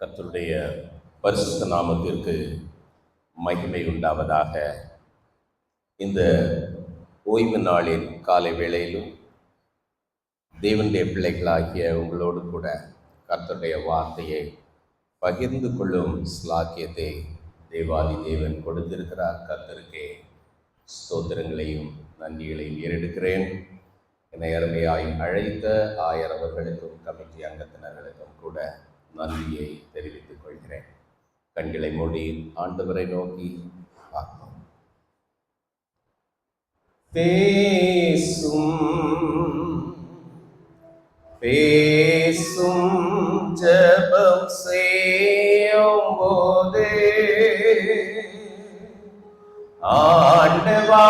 கர்த்தருடைய பரிசுத்த நாமத்திற்கு மகிமை உண்டாவதாக. இந்த ஓய்வு நாளின் காலை வேளையிலும் தேவனுடைய பிள்ளைகளாகிய உங்களோடு கூட கர்த்தருடைய வார்த்தையை பகிர்ந்து கொள்ளும் ஸ்லாக்கியத்தை தேவாதி தேவன் கொடுத்திருக்கிறார். கர்த்தருக்கே ஸ்தோத்திரங்களையும் நன்றிகளையும் ஏறெடுக்கிறேன். என்னை அருமையாய் அழைத்த ஆயரவர்களுக்கும் கமிட்டி அங்கத்தினர்களுக்கும் கூட நன்றியை தெரிவித்துக் கொள்கிறேன். கண்களை மூடி ஆண்டவரை நோக்கி பார்ப்போம். பேசும் ஜெபம் செய்யும் போதே ஆண்டவா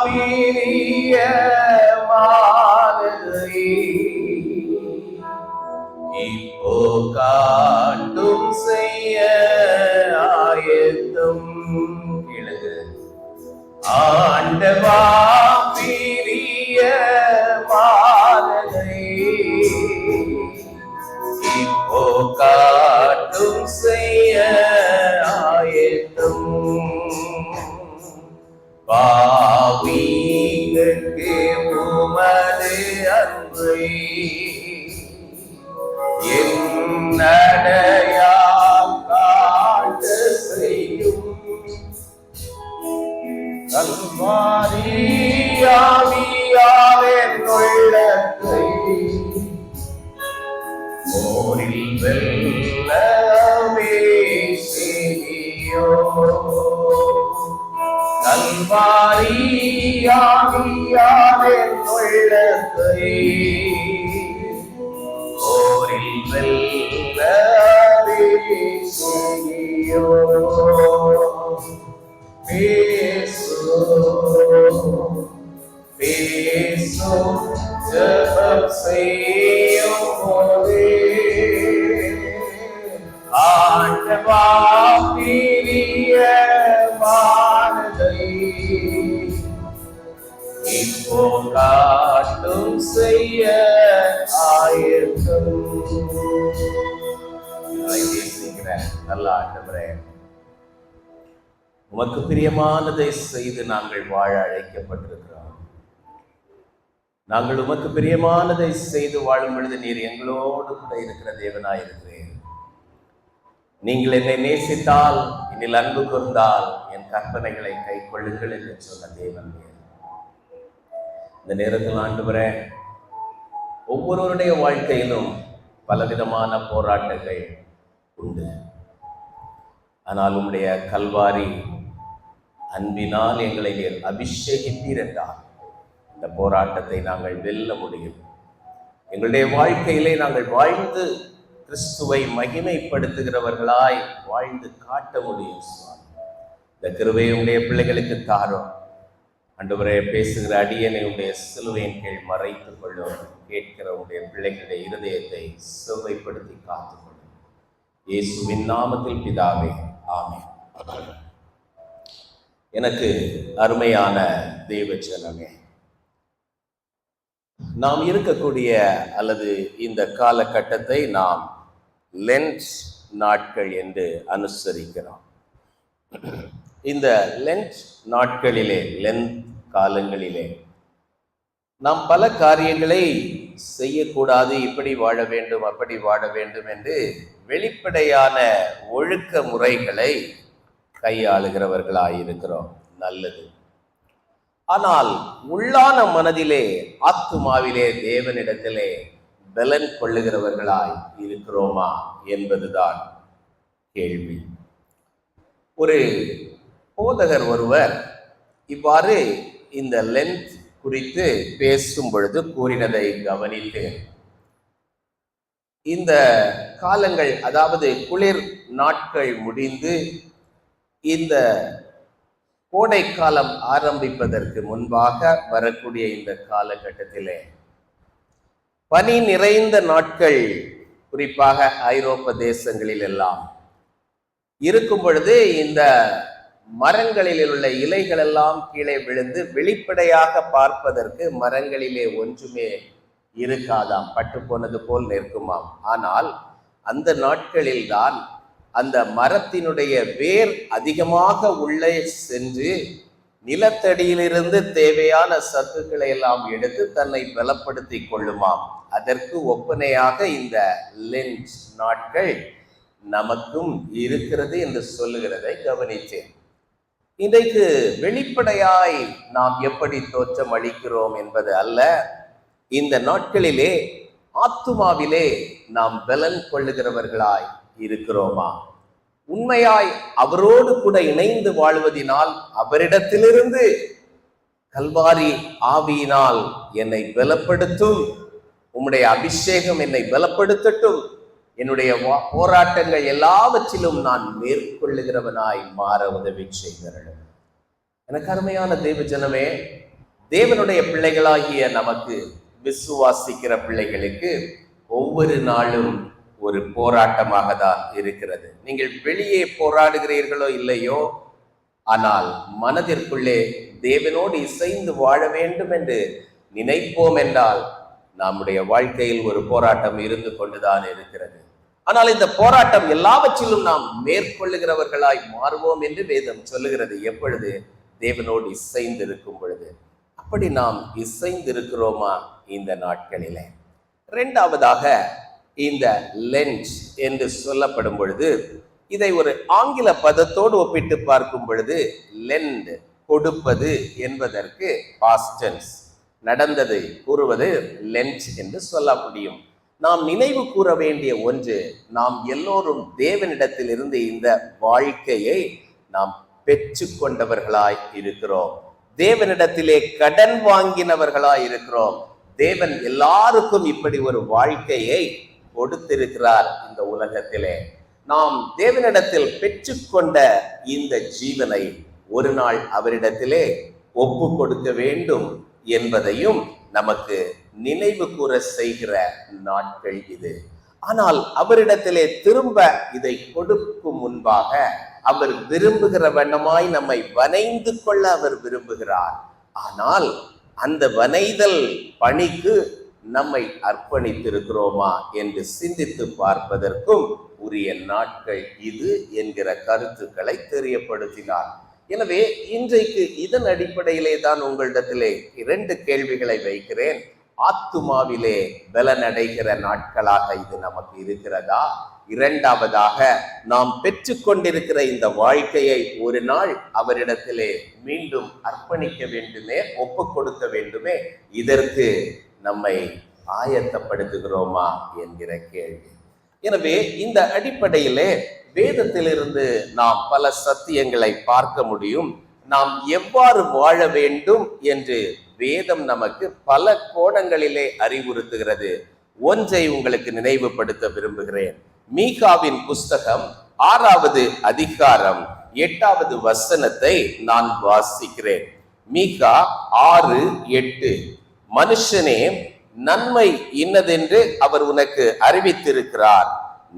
பிரியமானதை இப்போ காட்டும் செய்ய ஆயத்தம். கிழங்கு ஆண்டவா பிரியமானதை இப்போ காட்டும் செய்ய ஆயத்தம். பாவிகளுக்கு உமது அன்பை என்னடையால் காட்ட செய்யும். கல்வாரியாவியாவின் உள்ளத்தை போரில் வெல்லவே செய்யோ. கல்வாரியாவியாவின் உள்ளத்தை போரில் வெல்லவே செய்யோ. பேசும் ஜெபம் செய்யும் போதே ஆண்டவா பிரியமானதை இப்போ காட்டும் செய்ய ஆயத்தம். நல்ல ஆண்டவரே, உமக்கு பிரியமானதை செய்து நாங்கள் வாழ அழைக்கப்பட்டிருக்கிறோம். நாங்கள் உமக்கு பிரியமானதை செய்து வாழும் பொழுது நீர் எங்களோடு கூட இருக்கிற தேவனாயிருக்கிறேன். நீங்கள் என்னை நேசித்தால், என்னில் அன்பு கூர்ந்தால் என் கற்பனைகளை கை கொள்ளுங்கள் என்று சொன்ன தேவன். இந்த நேரத்தில் ஆண்டவரே, ஒவ்வொருவருடைய வாழ்க்கையிலும் பலவிதமான போராட்டங்கள் உண்டு. ஆனால் உம்முடைய கல்வாரி அன்பினால் எங்களை நீர் அபிஷேகித்தீர் என்றால் இந்த போராட்டத்தை நாங்கள் வெல்ல முடியும். எங்களுடைய வாழ்க்கையிலே நாங்கள் வாழ்ந்து கிறிஸ்துவை மகிமைப்படுத்துகிறவர்களாய் வாழ்ந்து காட்ட முடியும். இந்த கிருபையை உடைய பிள்ளைகளுக்கு தாரும். ஆண்டவரே, பேசுகிற அடியனை உடைய சிலுவையின் கீழ் மறைத்துக் கொள்ளும். கேட்கிற உடைய பிள்ளைகளுடைய இருதயத்தை செவ்வைப்படுத்தி காத்துக்கொள்ளும். இயேசுவின் நாமத்தில் பிதாவே, ஆமென். எனக்கு அருமையான தெய்வ ஜனமே, நாம் இருக்கக்கூடிய அல்லது இந்த காலகட்டத்தை நாம் லென்ட் நாட்கள் என்று அனுசரிக்கிறோம். இந்த லென்ட் நாட்களிலே, லென்த் காலங்களிலே நாம் பல காரியங்களை செய்யக்கூடாது, இப்படி வாழ வேண்டும், அப்படி வாழ வேண்டும் என்று வெளிப்படையான ஒழுக்க முறைகளை கையாளுகிறவர்களாயிருக்கிறோம். நல்லது. ஆனால் உள்ளான மனதிலே, ஆத்துமாவிலே தேவனிடத்திலே பலன் கொள்ளுகிறவர்களாய் இருக்கிறோமா என்பதுதான் கேள்வி. ஒரு போதகர் ஒருவர் இவ்வாறு இந்த லென்த் குறித்து பேசும் பொழுது கூறினதை கவனித்தேன். இந்த காலங்கள், அதாவது குளிர் நாட்கள் முடிந்து இந்த கோடை காலம் ஆரம்பிப்பதற்கு முன்பாக வரக்கூடிய இந்த காலகட்டத்திலே பனி நிறைந்த நாட்கள், குறிப்பாக ஐரோப்பா தேசங்களில் எல்லாம் இருக்கும் பொழுது இந்த மரங்களில் உள்ள இலைகள் எல்லாம் கீழே விழுந்து வெளிப்படையாக பார்ப்பதற்கு மரங்களிலே ஒன்றுமே இருக்காதாம், பட்டு போனது போல் நிற்குமாம். ஆனால் அந்த நாட்களில்தான் அந்த மரத்தினுடைய வேர் அதிகமாக உள்ளே சென்று நிலத்தடியிலிருந்து தேவையான சத்துக்களை எல்லாம் எடுத்து தன்னை பலப்படுத்திக் கொள்ளுமாம். அதற்கு ஒப்பனையாக இந்த லென்ட் நாட்கள் நமக்கும் இருக்கிறது என்று சொல்லுகிறதை கவனித்தேன். இன்றைக்கு வெளிப்படையாய் நாம் எப்படி தோற்றம் அளிக்கிறோம் என்பது அல்ல, இந்த நாட்களிலே ஆத்துமாவிலே நாம் பலன் கொள்ளுகிறவர்களாய் இருக்கிறோமா? உண்மையாய் அவரோடு கூட இணைந்து வாழ்வதினால், அவரிடத்திலிருந்து கல்வாரி ஆவியினால் என்னை பலப்படுத்தும், உம்முடைய அபிஷேகம் என்னை பலப்படுத்தட்டும், என்னுடைய போராட்டங்கள் எல்லாவற்றிலும் நான் மேற்கொள்ளுகிறவனாய் மாற உதவி செய்கிறார்கள். எனக்கு அருமையான தேவ ஜனமே, தேவனுடைய பிள்ளைகளாகிய நமக்கு, விசுவாசிக்கிற பிள்ளைகளுக்கு ஒவ்வொரு நாளும் ஒரு போராட்டமாக தான் இருக்கிறது. நீங்கள் வெளியே போராடுகிறீர்களோ இல்லையோ, ஆனால் மனதிற்குள்ளே தேவனோடு இசைந்து வாழ வேண்டும் என்று நினைப்போம் என்றால் நம்முடைய வாழ்க்கையில் ஒரு போராட்டம் இருந்து கொண்டுதான் இருக்கிறது. ஆனால் இந்த போராட்டம் எல்லாவற்றிலும் நாம் மேற்கொள்ளுகிறவர்களாய் மாறுவோம் என்று வேதம் சொல்லுகிறது. எப்பொழுது? தேவனோடு இசைந்து இருக்கும் பொழுது. அப்படி நாம் இசைந்து இருக்கிறோமா இந்த நாட்களிலே? இரண்டாவதாக, இந்த லென்ட் என்று சொல்லப்படும் பொழுது, இதை ஒரு ஆங்கில பதத்தோடு ஒப்பிட்டு பார்க்கும் பொழுது, லெண்ட் கொடுப்பது என்பதற்கு பாஸ்ட் டென்ஸ், நடந்ததை கூறுவது லென்ட் என்று சொல்ல முடியும். நாம் நினைவு கூற வேண்டிய ஒன்று, நாம் எல்லோரும் தேவனிடத்தில் இருந்து இந்த வாழ்க்கையை நாம் பெற்று கொண்டவர்களாய் இருக்கிறோம். தேவனிடத்திலே கடன் வாங்கினவர்களாய் இருக்கிறோம். தேவன் எல்லாருக்கும் இப்படி ஒரு வாழ்க்கையை கொடுத்திருக்கிறார். இந்த உலகத்திலே நாம் தேவனிடத்தில் பெற்றுக்கொண்ட இந்த ஜீவனை ஒரு நாள் அவரிடத்திலே ஒப்பு கொடுக்க வேண்டும் என்பதையும் நமக்கு நினைவு கூற செய்கிற நாட்கள் இது. ஆனால் அவரிடத்திலே திரும்ப இதை கொடுக்கும் முன்பாக அவர் விரும்புகிற வண்ணமாய் நம்மை வனைந்து கொள்ள அவர் விரும்புகிறார். ஆனால் அந்த வனைதல் பணிக்கு நம்மை அர்ப்பணித்திருக்கிறோமா என்று சிந்தித்து பார்ப்பதற்கும் உரிய நாட்கள் இது என்கிற கருத்துக்களை தெரியப்படுத்தினார். எனவே இன்றைக்கு இதன் அடிப்படையிலே தான் உங்களிடத்திலே 2 கேள்விகளை வைக்கிறேன். ஆத்துமாவிலே பலனடைகிற நாட்களாக இது நமக்கு இருக்கிறதா? இரண்டாவதாக, நாம் பெற்று கொண்டிருக்கிற இந்த வாழ்க்கையை ஒரு நாள் அவரிடத்திலே மீண்டும் அர்ப்பணிக்க வேண்டுமே, ஒப்பு கொடுக்க வேண்டுமே, இதற்கு நம்மை ஆயத்தப்படுத்துகிறோமா என்கிற கேள்வி. எனவே இந்த அடிப்படையிலே வேதத்திலிருந்து நாம் பல சத்தியங்களை பார்க்க முடியும். நாம் எவ்வாறு வாழ வேண்டும் என்று வேதம் நமக்கு பல கோணங்களிலே அறிவுறுத்துகிறது. ஒன்றை உங்களுக்கு நினைவுபடுத்த விரும்புகிறேன். மீகாவின் புஸ்தகம் 6வது அதிகாரம் 8வது வசனத்தை நான் வாசிக்கிறேன். மீகா 6:8. மனுஷனே, நன்மை இன்னதென்று அவர் உனக்கு அறிவித்திருக்கிறார்.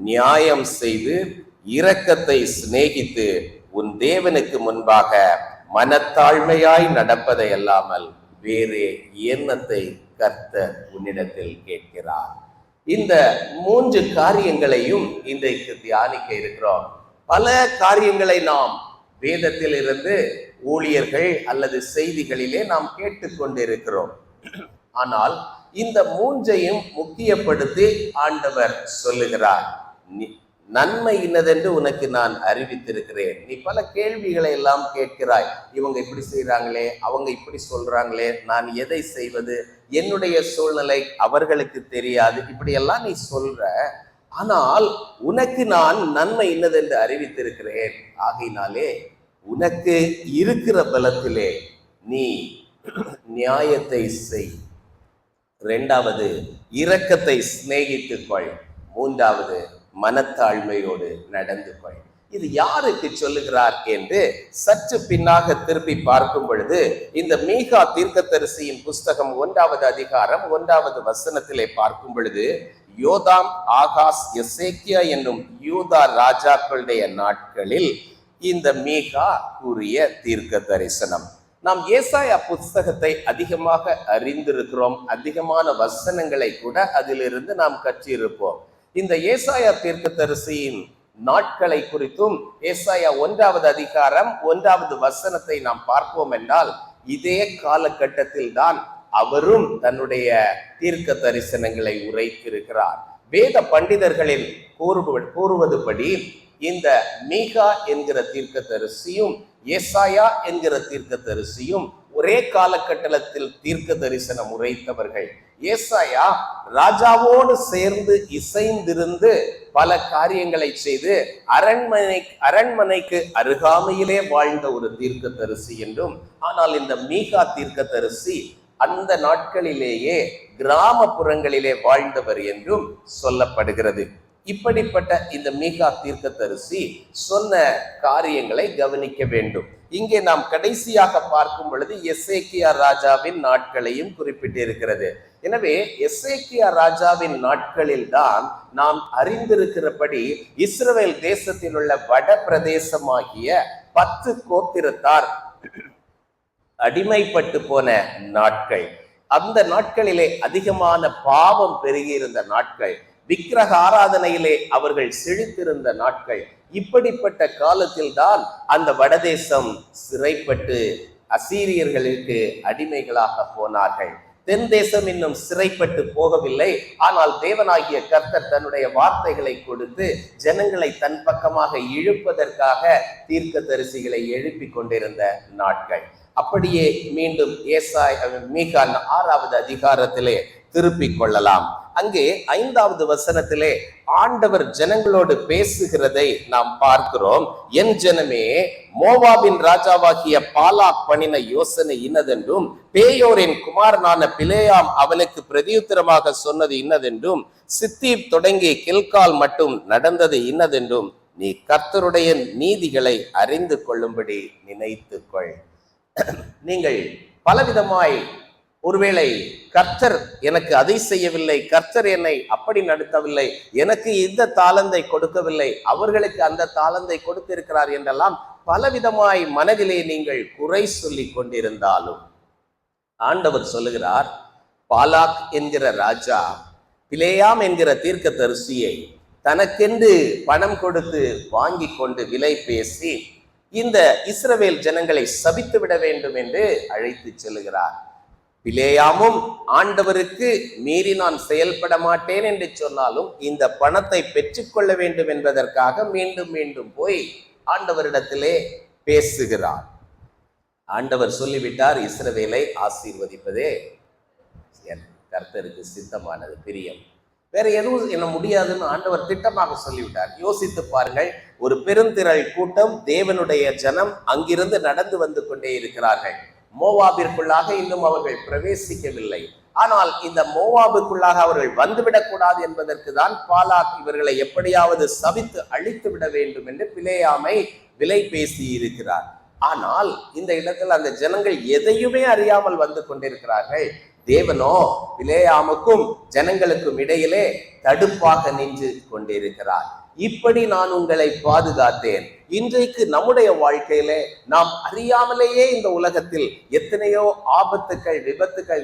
நியாயம் செய்து இரக்கத்தை சிநேகித்து உன் தேவனுக்கு முன்பாக மனத்தாழ்மையாய் நடப்பதை அல்லாமல் வேறே எண்ணத்தை கர்த்தர் உன்னிடத்தில் கேட்கிறார். இந்த 3 காரியங்களையும் இன்றைக்கு தியானிக்க இருக்கிறோம். பல காரியங்களை நாம் வேதத்தில் இருந்து ஊழியர்கள் அல்லது செய்திகளிலே நாம் கேட்டுக்கொண்டிருக்கிறோம். ஆனால் இந்த 3ஐயும் முக்கியப்படுத்தி ஆண்டவர் சொல்லுகிறார். நன்மை இன்னதென்று உனக்கு நான் அறிவித்திருக்கிறேன். நீ பல கேள்விகளை எல்லாம் கேட்கிறாய். இவங்க இப்படி செய்யறாங்களே, அவங்க இப்படி சொல்றாங்களே, நான் எதை செய்வது, என்னுடைய சூழ்நிலை அவர்களுக்கு தெரியாது, இப்படியெல்லாம் நீ சொல்ற. ஆனால் உனக்கு நான் நன்மை இன்னதென்று அறிவித்திருக்கிறேன். ஆகையினாலே உனக்கு இருக்கிற பலத்திலே நீ நியாயத்தை செய். 2வது, இரக்கத்தை சிநேகித்துக் கொள். 3வது, மனத்தாழ்மையோடு நடந்து கொள். இது யாருக்கு சொல்லுகிறார் என்று சற்று பின்னாக திருப்பி பார்க்கும் பொழுது, இந்த மீகா தீர்க்கதரிசியின் புஸ்தகம் 1வது அதிகாரம் 1வது வசனத்திலே பார்க்கும் பொழுது, யோதாம், ஆகாஸ், எசேக்கியா என்னும் யூதா ராஜாக்களுடைய நாட்களில் இந்த மீகா கூறிய தீர்க்க தரிசனம். நாம் ஏசாயா புஸ்தகத்தை அதிகமாக அறிந்திருக்கிறோம். அதிகமான வசனங்களை கூட அதிலிருந்து நாம் கற்றிருப்போம். இந்த ஏசாயா தீர்க்கதரிசியின் நாட்களை குறித்தும் ஏசாயா 1வது அதிகாரம் 1வது வசனத்தை நாம் பார்ப்போம் என்றால், இதே காலகட்டத்தில் தான் அவரும் தன்னுடைய தீர்க்க தரிசனங்களை உரைத்திருக்கிறார். வேத பண்டிதர்களில் கூறுவதுபடி இந்த மீகா என்கிற தீர்க்கதரிசியும் ஏசாயா என்கிற தீர்க்கதரிசியும் ஒரே காலகட்டத்தில் தீர்க்க தரிசனம் உரைத்தவர்கள். ஏசாயா ராஜாவோடு சேர்ந்து இசைந்திருந்து பல காரியங்களை செய்து அரண்மனைக்கு அருகாமையிலே வாழ்ந்த ஒரு தீர்க்கதரிசி என்றும், ஆனால் இந்த மீகா தீர்க்கதரிசி அந்த நாட்களிலேயே கிராமப்புறங்களிலே வாழ்ந்தவர் என்றும் சொல்லப்படுகிறது. இப்படிப்பட்ட இந்த மீகா தீர்க்கதரிசி சொன்ன காரியங்களை கவனிக்க வேண்டும். இங்கே நாம் கடைசியாக பார்க்கும் பொழுது எசேக்கியா ராஜாவின் நாட்களையும் குறிப்பிட்டிருக்கிறது. எனவே எசேக்கியா ராஜாவின் நாட்களில் தான் நாம் அறிந்திருக்கிறபடி இஸ்ரவேல் தேசத்தில் உள்ள வட பிரதேசமாகிய 10 கோத்திரத்தார் அடிமைப்பட்டு போன நாட்கள், அந்த நாட்களிலே அதிகமான பாவம் பெருகியிருந்த நாட்கள், விக்கிரக ஆராதனையிலே அவர்கள் செழித்திருந்த நாட்கள். இப்படிப்பட்ட காலத்தில் தான் அந்த வடதேசம் சிறைப்பட்டு அசீரியர்களுக்கு அடிமைகளாக போனார்கள். தென் தேசம் இன்னும் சிறைப்பட்டு போகவில்லை. ஆனால் தேவனாகிய கர்த்தர் தன்னுடைய வார்த்தைகளை கொடுத்து ஜனங்களை தன் பக்கமாக இழுப்பதற்காக தீர்க்கதரிசிகளை எழுப்பி கொண்டிருந்த நாட்கள். அப்படியே மீண்டும் மீகா 6வது அதிகாரத்திலே திருப்பிக் கொள்ளலாம். அங்கே 5வது வசனத்திலே ஆண்டவர் ஜனங்களோடு பேசுகிறதை நாம் பார்க்கிறோம். என் ஜனமே, மோவாபின் ராஜாவாகிய பாலாக் பண்ணின யோசனை இன்னதென்றும், பேயோரின் குமாரனான பிலேயாம் அவனுக்கு பிரதியுத்தரமாக சொன்னது இன்னதென்றும், சித்தீப் தொடங்கி கில்கால் மட்டும் நடந்தது இன்னதென்றும் நீ கர்த்தருடைய நீதிகளை அறிந்து கொள்ளும்படி நினைத்துக்கொள். நீங்கள் பலவிதமாய் ஒருவேளை கர்த்தர் எனக்கு அதை செய்யவில்லை, கர்த்தர் என்னை அப்படி நடத்தவில்லை, எனக்கு இந்த தாளந்தை கொடுக்கவில்லை, அவர்களுக்கு அந்த தாளந்தை கொடுத்திருக்கிறார் என்றெல்லாம் பலவிதமாய் மனதிலே நீங்கள் குறை சொல்லி கொண்டிருந்தாலும் ஆண்டவர் சொல்லுகிறார், பாலாக் என்கிற ராஜா பிலேயாம் என்கிற தீர்க்கதரிசியை தனக்கென்று பணம் கொடுத்து வாங்கி கொண்டு விலை பேசி இந்த இஸ்ரவேல் ஜனங்களை சபித்து விட வேண்டும் என்று அழைத்து செல்லுகிறார். பிலேயாமும் ஆண்டவருக்கு மீறி நான் செயல்பட மாட்டேன் என்று சொன்னாலும் இந்த பணத்தை பெற்றுக்கொள்ள வேண்டும் என்பதற்காக மீண்டும் மீண்டும் போய் ஆண்டவரிடத்திலே பேசுகிறார். ஆண்டவர் சொல்லிவிட்டார், இஸ்ரவேலை ஆசீர்வதிப்பதே கர்த்தருக்கு சித்தமானது, பிரியம், வேற எதுவும் என்ன முடியாதுன்னு ஆண்டவர் திட்டமாக சொல்லிவிட்டார். யோசித்து பாருங்கள், ஒரு பெருந்திரள் கூட்டம் தேவனுடைய ஜனம் அங்கிருந்து நடந்து வந்து கொண்டே இருக்கிறார்கள். மோவாபிற்குள்ளாக இன்னும் அவர்கள் பிரவேசிக்கவில்லை. ஆனால் இந்த மோவாபுக்குள்ளாக அவர்கள் வந்துவிடக் கூடாது என்பதற்கு தான் பாலாக் இவர்களை எப்படியாவது சபித்து அழித்து விட வேண்டும் என்று பிலேயாமை விலை பேசி இருக்கிறார். ஆனால் இந்த இடத்தில் அந்த ஜனங்கள் எதையுமே அறியாமல் வந்து கொண்டிருக்கிறார்கள். தேவனோ பிலேயாமுக்கும் ஜனங்களுக்கும் இடையிலே தடுப்பாக நின்று கொண்டிருக்கிறார். இப்படி நான் உங்களை பாதுகாத்தேன். இன்றைக்கு நம்முடைய வாழ்க்கையிலே நாம் அறியாமலேயே இந்த உலகத்தில் எத்தனையோ ஆபத்துக்கள், விபத்துக்கள்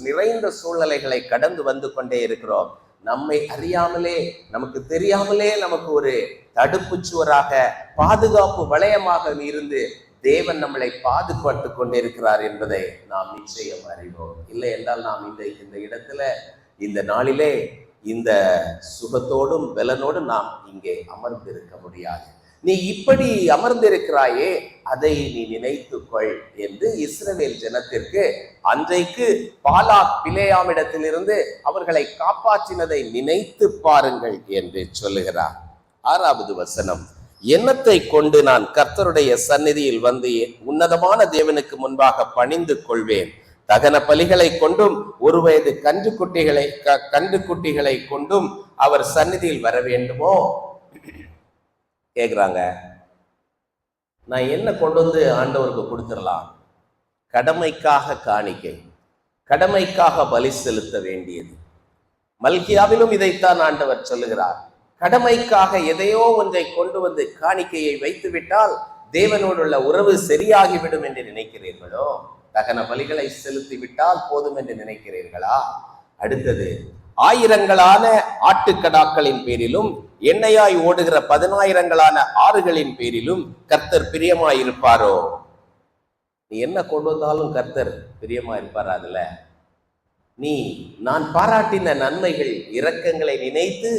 நிறைந்த சூழ்நிலைகளை கடந்து வந்து கொண்டே இருக்கிறோம். நம்மை அறியாமலே, நமக்கு தெரியாமலே நமக்கு ஒரு தடுப்பு சுவராக, பாதுகாப்பு வளையமாக இருந்து தேவன் நம்மளை பாதுகாத்து கொண்டிருக்கிறார் என்பதை நாம் நிச்சயம் அறிவோம். இல்லை என்றால் நாம் இந்த இடத்துல, இந்த நாளிலே இந்த சுகத்தோடும் பலனோடும் நாம் இங்கே அமர்ந்திருக்க முடியாது. நீ இப்படி அமர்ந்திருக்கிறாயே, அதை நீ நினைத்துக்கொள் என்று இஸ்ரவேல் ஜனத்திற்கு அன்றைக்கு பாலாக் பிலேயாமிடத்திலிருந்து அவர்களை காப்பாற்றினதை நினைத்து பாருங்கள் என்று சொல்லுகிறார். 6வது வசனம், எண்ணத்தை கொண்டு நான் கர்த்தருடைய சந்நிதியில் வந்து உன்னதமான தேவனுக்கு முன்பாக பணிந்து கொள்வேன். தகன பலிகளை கொண்டும் 1 வயது கன்றுக்குட்டிகளை கொண்டும் அவர் சந்நிதியில் வர வேண்டுமோ கேக்குறாங்க. நான் என்ன கொண்டு வந்து ஆண்டவருக்கு கொடுத்துடலாம்? கடமைக்காக காணிக்கை, கடமைக்காக பலி செலுத்த வேண்டியது. மல்கியாவிலும் இதைத்தான் ஆண்டவர் சொல்லுகிறார். கடமைக்காக எதையோ ஒன்றை கொண்டு வந்து காணிக்கையை வைத்து விட்டால் தேவனோடு உள்ள உறவு சரியாகிவிடும் என்று நினைக்கிறீர்களோ? தகன பலிகளை செலுத்தி விட்டால் போதும் என்று நினைக்கிறீர்களா? அடுத்தது, ஆயிரங்களான ஆட்டுக்கடாக்களின் பேரிலும் எண்ணெயாய் ஓடுகிற 10,000 ஆறுகளின் பேரிலும் கர்த்தர் பிரியமாயிருப்பாரோ? நீ என்ன கொண்டு வந்தாலும் கர்த்தர் பிரியமா இருப்பாரா? அதுல நீ நான் பாராட்டின நன்மைகள் இரக்கங்களை நினைத்து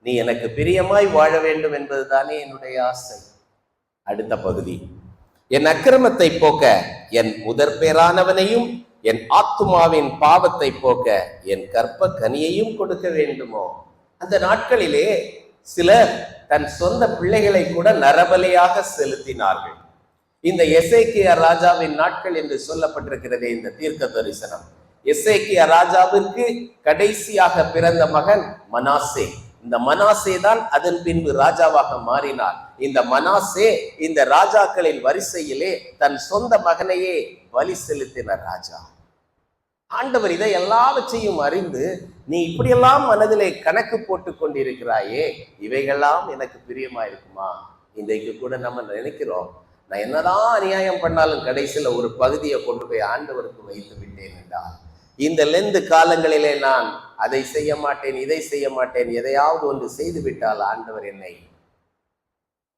நீ எனக்கு பிரியமாய் வாழ வேண்டும் என்பதுதானே என்னுடைய ஆசை. அடுத்த பகுதி, என் அக்கிரமத்தை போக்க என் முதற் பேரானவனையும் என் ஆத்துமாவின் பாவத்தை போக்க என் கற்ப கனியையும் கொடுக்க வேண்டுமோ? அந்த நாட்களிலே சிலர் தன் சொந்த பிள்ளைகளை கூட நரபலியாக செலுத்தினார்கள். இந்த எசேக்கியா ராஜாவின் நாட்கள் என்று சொல்லப்பட்டிருக்கிறதே இந்த தீர்க்க தரிசனம். எசேக்கியா ராஜாவிற்கு கடைசியாக பிறந்த மகன் மனாசே. இந்த மனாசே தான் அதன் பின்பு ராஜாவாக மாறினார். இந்த மனாசே இந்த ராஜாக்களின் வரிசையிலே தன் சொந்த மகனையே பலி செலுத்தின ராஜா. ஆண்டவர் இதை எல்லாவற்றையும் அறிந்து நீ இப்படியெல்லாம் மனதிலே கணக்கு போட்டு கொண்டிருக்கிறாயே, இவைகள்லாம் எனக்கு பிரியமா இருக்குமா? இன்றைக்கு கூட நம்ம நினைக்கிறோம், நான் என்னதான் அநியாயம் பண்ணாலும் கடைசியில ஒரு பகுதியை கொண்டு போய் ஆண்டவருக்கு வைத்து விட்டேன் என்றால், இந்த லெந்து காலங்களிலே நான் அதை செய்ய மாட்டேன், இதை செய்ய மாட்டேன், எதையாவது ஒன்று செய்து விட்டால் ஆண்டவர் என்னை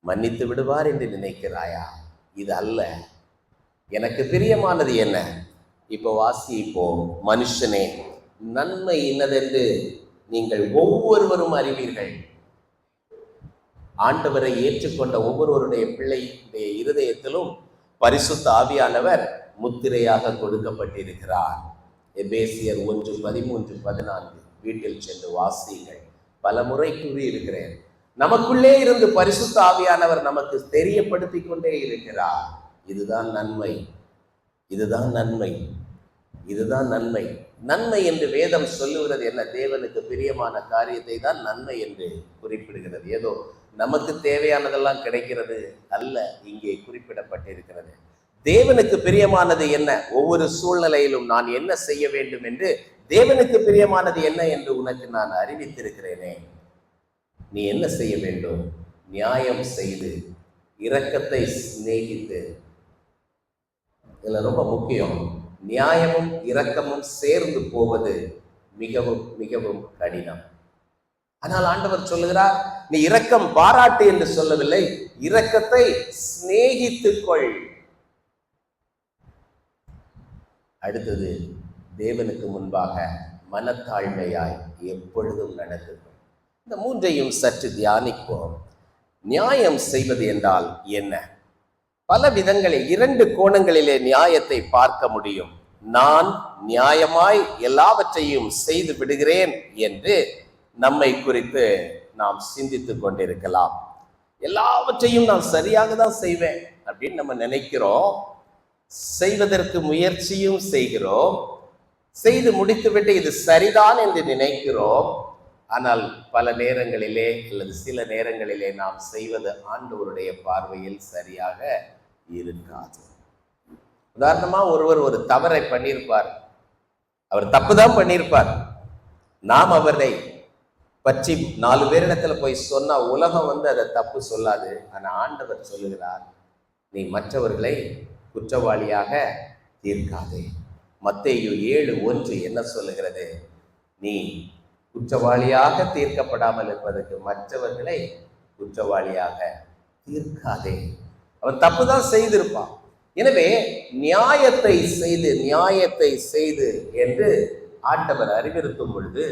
மன்னித்து விடுவார் என்று நினைக்கிறாயா? இது அல்ல. எனக்கு பிரியமானது என்ன? இப்போ வாசிப்போம். மனுஷனே, நன்மை இன்னதென்று நீங்கள் ஒவ்வொருவரும் அறிவீர்கள். ஆண்டவரை ஏற்றுக்கொண்ட ஒவ்வொருவருடைய பிள்ளையுடைய இருதயத்திலும் பரிசுத்த ஆவியானவர் முத்திரையாக கொடுக்கப்பட்டிருக்கிறார். எபேசியர் 1:13-14 வீட்டில் சென்று வாசியுங்கள். பல முறை கூறியிருக்கிறேன். நமக்குள்ளே இருந்து பரிசுத்த ஆவியானவர் நமக்கு தெரியப்படுத்தி கொண்டே இருக்கிறார். இதுதான் நன்மை, இதுதான் நன்மை, இதுதான் நன்மை. நன்மை என்று வேதம் சொல்லுகிறது என்ன? தேவனுக்கு பிரியமான காரியத்தை தான் நன்மை என்று குறிப்பிடுகிறது. ஏதோ நமக்கு தேவையானதெல்லாம் கிடைக்கிறது அல்ல, இங்கே குறிப்பிடப்பட்டிருக்கிறது. தேவனுக்கு பிரியமானது என்ன? ஒவ்வொரு சூழ்நிலையிலும் நான் என்ன செய்ய வேண்டும் என்று தேவனுக்கு பிரியமானது என்ன என்று உனக்கு நான் அறிவித்திருக்கிறேனே. நீ என்ன செய்ய வேண்டும்? நியாயம் செய்து, இரக்கத்தை சிநேகித்து. இதுல ரொம்ப முக்கியம், நியாயமும் இரக்கமும் சேர்ந்து போவது மிகவும் மிகவும் கடினம். ஆனால் ஆண்டவர் சொல்லுகிறார், நீ இரக்கம் பாராட்டு என்று சொல்லவில்லை, இரக்கத்தை சிநேகித்துக் கொள். அடுத்தது, தேவனுக்கு முன்பாக மனத்தாழ்மையாய் எப்பொழுதும் நடந்து. இந்த மூன்றையும் சற்று தியானிப்போம். நியாயம் செய்வது என்றால் என்ன? பல விதங்களில் 2 கோணங்களிலே நியாயத்தை பார்க்க முடியும். நான் நியாயமாய் எல்லாவற்றையும் செய்து விடுகிறேன் என்று நம்மை குறித்து நாம் சிந்தித்துக் கொண்டிருக்கலாம். எல்லாவற்றையும் நான் சரியாக தான் செய்வேன் அப்படின்னு நம்ம நினைக்கிறோம். செய்வதற்கு முயற்சியும் செய்கிறோம். செய்து முடித்துவிட்டு இது சரிதான் என்று நினைக்கிறோம். ஆனால் பல நேரங்களிலே அல்லது சில நேரங்களிலே நாம் செய்வது ஆண்டவருடைய பார்வையில் சரியாக இருக்காது. உதாரணமா, ஒருவர் ஒரு தவறை பண்ணியிருப்பார். அவர் தப்பு தான் பண்ணியிருப்பார். நாம் அவரை பற்றி 4 பேரிடத்துல போய் சொன்னா உலகம் அதை தப்பு சொல்லாது. ஆனா ஆண்டவர் சொல்லுகிறார், நீ மற்றவர்களை குற்றவாளியாக தீர்க்காதே. மத்தேயு 7:1 என்ன சொல்லுகிறது? நீ குற்றவாளியாக தீர்க்கப்படாமல் இருப்பதற்கு மற்றவர்களை குற்றவாளியாக தீர்க்காதே. அவன் தப்பு தான் செய்திருப்பான். எனவே நியாயத்தை செய்து என்று ஆண்டவர் அறிவுறுத்தும் பொழுது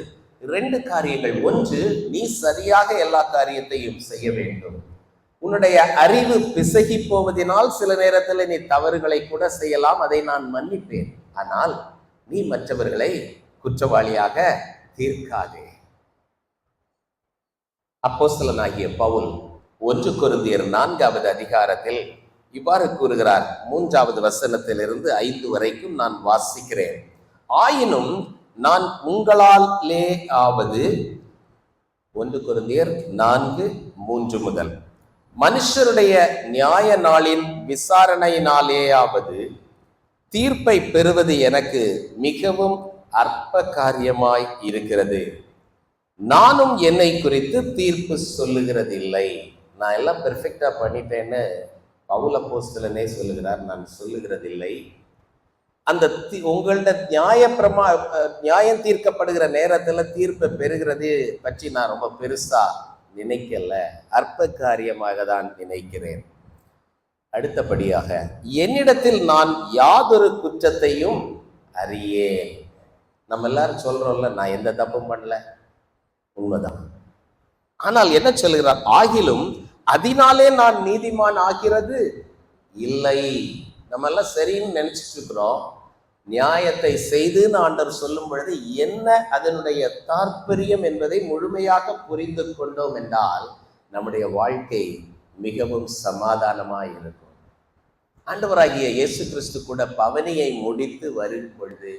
2 காரியங்கள். ஒன்று, நீ சரியாக எல்லா காரியத்தையும் செய்ய வேண்டும். உன்னுடைய அறிவு பிசகி போவதனால் சில நேரத்தில் நீ தவறுகளை கூட செய்யலாம், அதை நான் மன்னிப்பேன். ஆனால் நீ மற்றவர்களை குற்றவாளியாக தீர்க்காதே. அப்போஸ்தலனாகிய பவுல் 1 கொரிந்தியர் 4வது அதிகாரத்தில் இவ்வாறு கூறுகிறார். 3வது வசனத்திலிருந்து 5 வரைக்கும் நான் வாசிக்கிறேன். ஆயினும் நான் உங்களாலே ஆவது, 1 கொரிந்தியர் 4:3 முதல், மனுஷருடைய நியாய நாளின் விசாரணையினாலேயாவது தீர்ப்பை பெறுவது எனக்கு மிகவும் அற்ப காரியமாய் இருக்கிறது. நானும் என்னை குறித்து தீர்ப்பு சொல்லுகிறதில்லை. நான் எல்லாம் பெர்ஃபெக்டா பண்ணிட்டேன்னு பவுல் அப்போஸ்தலனே சொல்லுகிறார். நான் சொல்லுகிறதில்லை. அந்த உங்கள்ட நியாயம் தீர்க்கப்படுகிற நேரத்துல தீர்ப்பை பெறுகிறது பற்றி நான் ரொம்ப பெருசா நினைக்கல, அற்ப காரியமாக தான் நினைக்கிறேன். அடுத்தபடியாக, என்னிடத்தில் நான் யாதொரு குற்றத்தையும் அறியேன். நம்ம எல்லாரும் சொல்றோம்ல, நான் எந்த தப்பும் பண்ணல, உண்மைதான். ஆனால் என்ன சொல்கிறார்? ஆகிலும் அதனாலே நான் நீதிமான் ஆகிறது இல்லை. நம்ம எல்லாம் சரின்னு நினைச்சிட்டு இருக்கிறோம். நியாயத்தை செய்துன்னு ஆண்டவர் சொல்லும் பொழுது என்ன அதனுடைய தாற்பயம் என்பதை முழுமையாக புரிந்து கொண்டோம் என்றால் நம்முடைய வாழ்க்கை மிகவும் சமாதானமாய் இருக்கும். ஆண்டவராகிய இயேசு கிறிஸ்து கூட பவனியை முடித்து வரும் பொழுது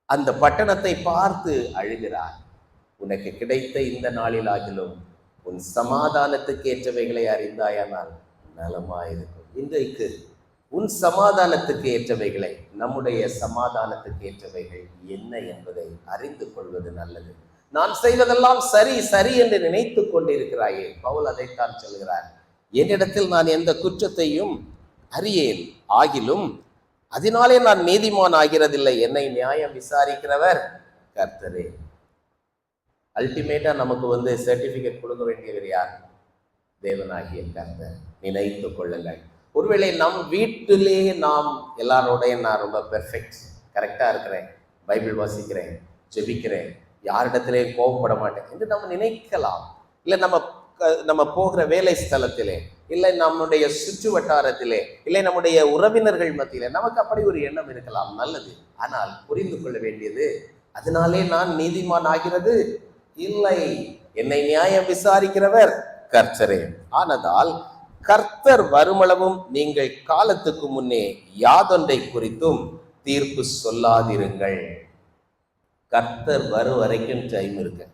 அந்த பட்டணத்தை பார்த்து அழுகிறார். உனக்கு கிடைத்த இந்த நாளில் ஆகிலும் உன் சமாதானத்துக்கு ஏற்றவைகளை அறிந்தாயானால் நலமாயிருக்கும். இன்றைக்கு உன் சமாதானத்துக்கு ஏற்றவைகளை, நம்முடைய சமாதானத்துக்கு ஏற்றவைகள் என்ன என்பதை அறிந்து கொள்வது நல்லது. நான் செய்வதெல்லாம் சரி சரி என்று நினைத்து கொண்டிருக்கிறாயே. பவுல் அதைத்தான் சொல்கிறார். என்னிடத்தில் நான் எந்த குற்றத்தையும் அறியேன், ஆகிலும் அதனாலே நான் நீதிமான் ஆகிறதில்லை. என்னை நியாயம் விசாரிக்கிறவர் கர்த்தரே. அல்டிமேட்டா நமக்கு சர்டிபிகேட் கொடுக்க வேண்டியவர் யார்? தேவனாகிய கர்த்தர். நினைத்து கொள்ளுங்கள். ஒருவேளை நம் வீட்டிலே நாம் எல்லாரோடைய நான் ரொம்ப பெர்ஃபெக்ட், கரெக்டா இருக்கிறேன், பைபிள் வாசிக்கிறேன், ஜெபிக்கிறேன், யாரிடத்திலேயும் கோபப்பட மாட்டேன் என்று நம்ம நினைக்கலாம். இல்லை நம்ம போகிற வேலை ஸ்தலத்திலே, இல்லை நம்முடைய சுற்று வட்டாரத்திலே, இல்லை நம்முடைய உறவினர்கள் மத்தியிலே நமக்கு அப்படி ஒரு எண்ணம் இருக்கலாம். நல்லது. ஆனால் புரிந்து கொள்ள வேண்டியது, அதனாலே நான் நீதிமான் ஆகிறது இல்லை. என்னை நியாயம் விசாரிக்கிறவர் கர்த்தரே. ஆனதால் கர்த்தர் வருமளவும் நீங்கள் காலத்துக்கு முன்னே யாதொன்றை குறித்தும் தீர்ப்பு சொல்லாதிருங்கள். கர்த்தர் வரும் வரைக்கும் டைம் இருக்கு.